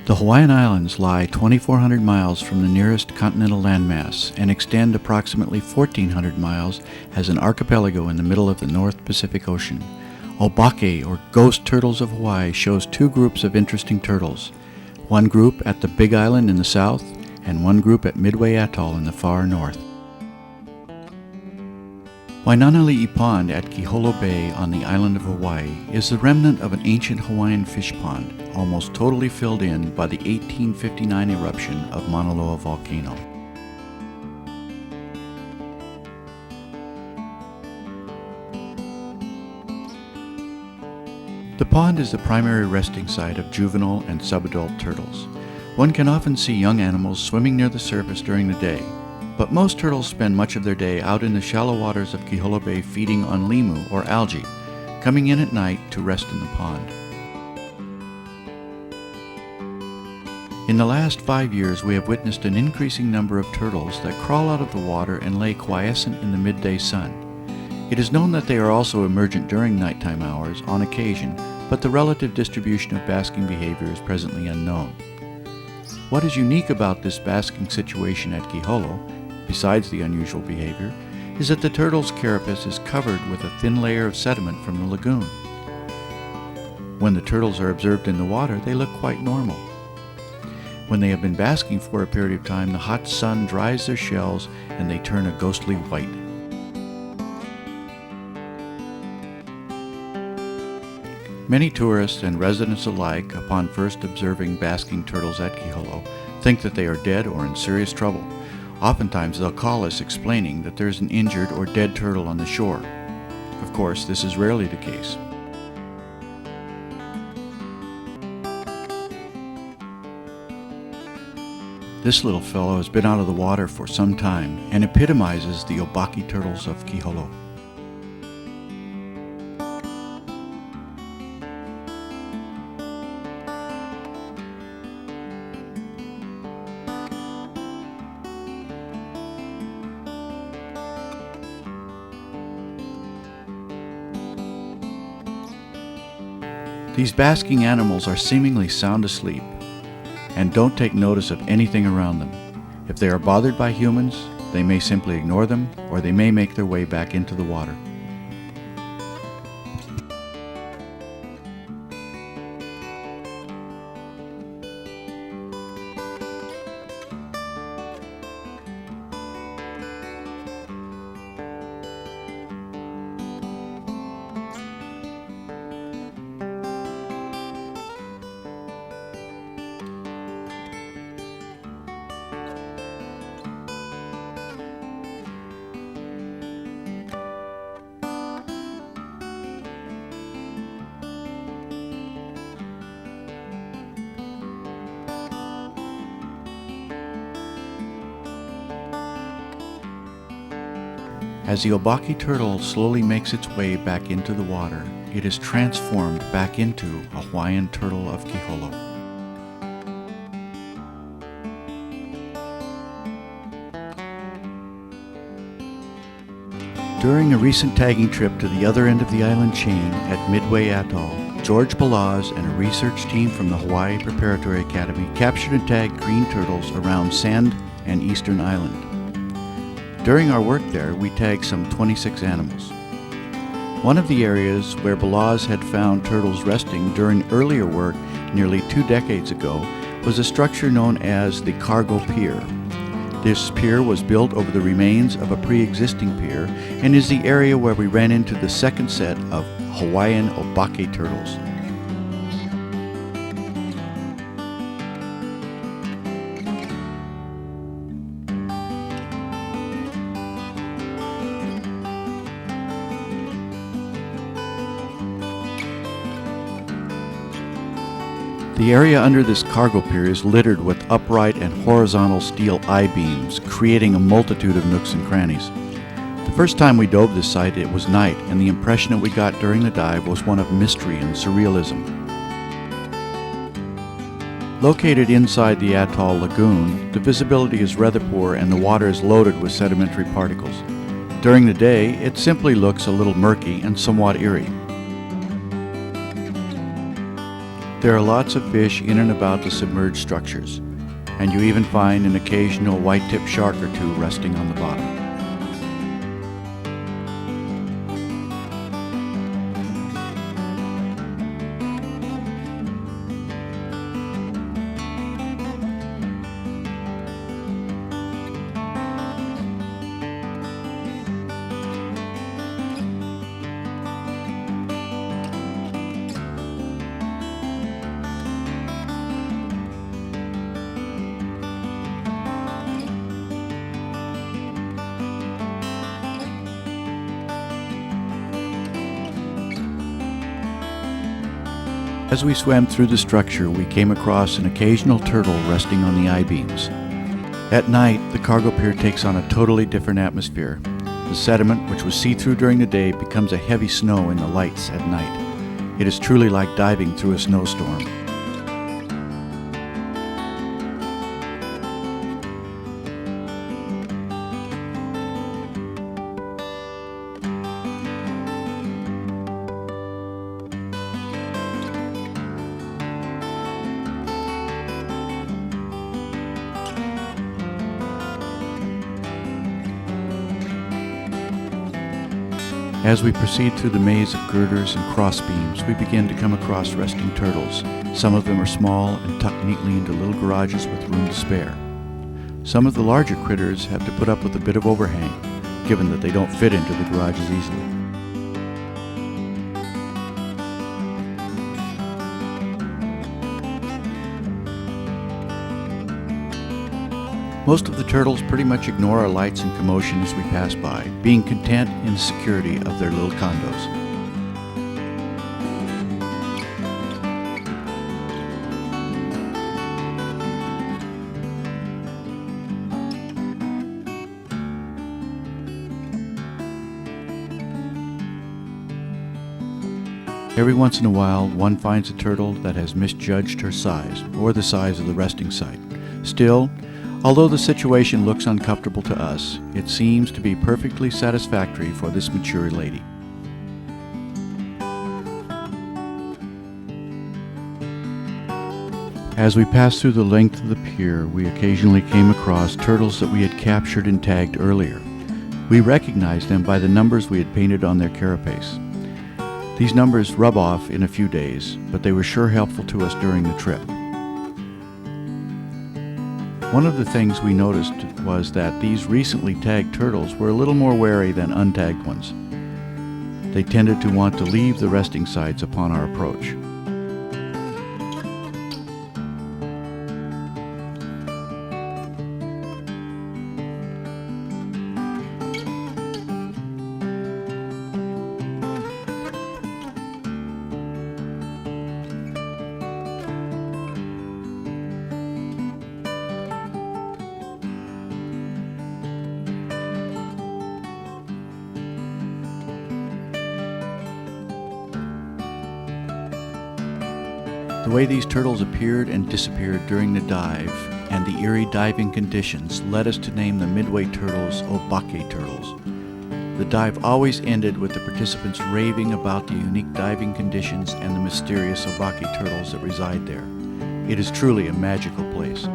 The Hawaiian Islands lie 2,400 miles from the nearest continental landmass and extend approximately 1,400 miles as an archipelago in the middle of the North Pacific Ocean. Obake, or ghost turtles of Hawaii, shows two groups of interesting turtles. One group at the Big Island in the south, and one group at Midway Atoll in the far north. Wainanali'i Pond at Kiholo Bay on the island of Hawaii is the remnant of an ancient Hawaiian fish pond, almost totally filled in by the 1859 eruption of Mauna Loa volcano. The pond is the primary resting site of juvenile and subadult turtles. One can often see young animals swimming near the surface during the day, but most turtles spend much of their day out in the shallow waters of Kiholo Bay feeding on limu or algae, coming in at night to rest in the pond. In the last 5 years, we have witnessed an increasing number of turtles that crawl out of the water and lay quiescent in the midday sun. It is known that they are also emergent during nighttime hours on occasion, but the relative distribution of basking behavior is presently unknown. What is unique about this basking situation at Kiholo, besides the unusual behavior, is that the turtle's carapace is covered with a thin layer of sediment from the lagoon. When the turtles are observed in the water, they look quite normal. When they have been basking for a period of time, the hot sun dries their shells and they turn a ghostly white. Many tourists and residents alike, upon first observing basking turtles at Kiholo, think that they are dead or in serious trouble. Oftentimes they'll call us explaining that there's an injured or dead turtle on the shore. Of course, this is rarely the case. This little fellow has been out of the water for some time and epitomizes the Obake turtles of Kiholo. These basking animals are seemingly sound asleep and don't take notice of anything around them. If they are bothered by humans, they may simply ignore them, or they may make their way back into the water. As the Obake turtle slowly makes its way back into the water, it is transformed back into a Hawaiian turtle of Kiholo. During a recent tagging trip to the other end of the island chain at Midway Atoll, George Balaz and a research team from the Hawaii Preparatory Academy captured and tagged green turtles around Sand and Eastern Island. During our work there, we tagged some 26 animals. One of the areas where Balaz had found turtles resting during earlier work nearly 2 decades ago was a structure known as the cargo pier. This pier was built over the remains of a pre-existing pier and is the area where we ran into the second set of Hawaiian Obake turtles. The area under this cargo pier is littered with upright and horizontal steel I-beams, creating a multitude of nooks and crannies. The first time we dove this site, it was night, and the impression that we got during the dive was one of mystery and surrealism. Located inside the atoll lagoon, the visibility is rather poor and the water is loaded with sedimentary particles. During the day, it simply looks a little murky and somewhat eerie. There are lots of fish in and about the submerged structures, and you even find an occasional white-tipped shark or two resting on the bottom. As we swam through the structure, we came across an occasional turtle resting on the I-beams. At night, the cargo pier takes on a totally different atmosphere. The sediment, which was see-through during the day, becomes a heavy snow in the lights at night. It is truly like diving through a snowstorm. As we proceed through the maze of girders and crossbeams, we begin to come across resting turtles. Some of them are small and tucked neatly into little garages with room to spare. Some of the larger critters have to put up with a bit of overhang, given that they don't fit into the garages easily. Most of the turtles pretty much ignore our lights and commotion as we pass by, being content in the security of their little condos. Every once in a while, one finds a turtle that has misjudged her size, or the size of the resting site. Still, although the situation looks uncomfortable to us, it seems to be perfectly satisfactory for this mature lady. As we passed through the length of the pier, we occasionally came across turtles that we had captured and tagged earlier. We recognized them by the numbers we had painted on their carapace. These numbers rub off in a few days, but they were sure helpful to us during the trip. One of the things we noticed was that these recently tagged turtles were a little more wary than untagged ones. They tended to want to leave the resting sites upon our approach. The way these turtles appeared and disappeared during the dive and the eerie diving conditions led us to name the Midway turtles Obake turtles. The dive always ended with the participants raving about the unique diving conditions and the mysterious Obake turtles that reside there. It is truly a magical place.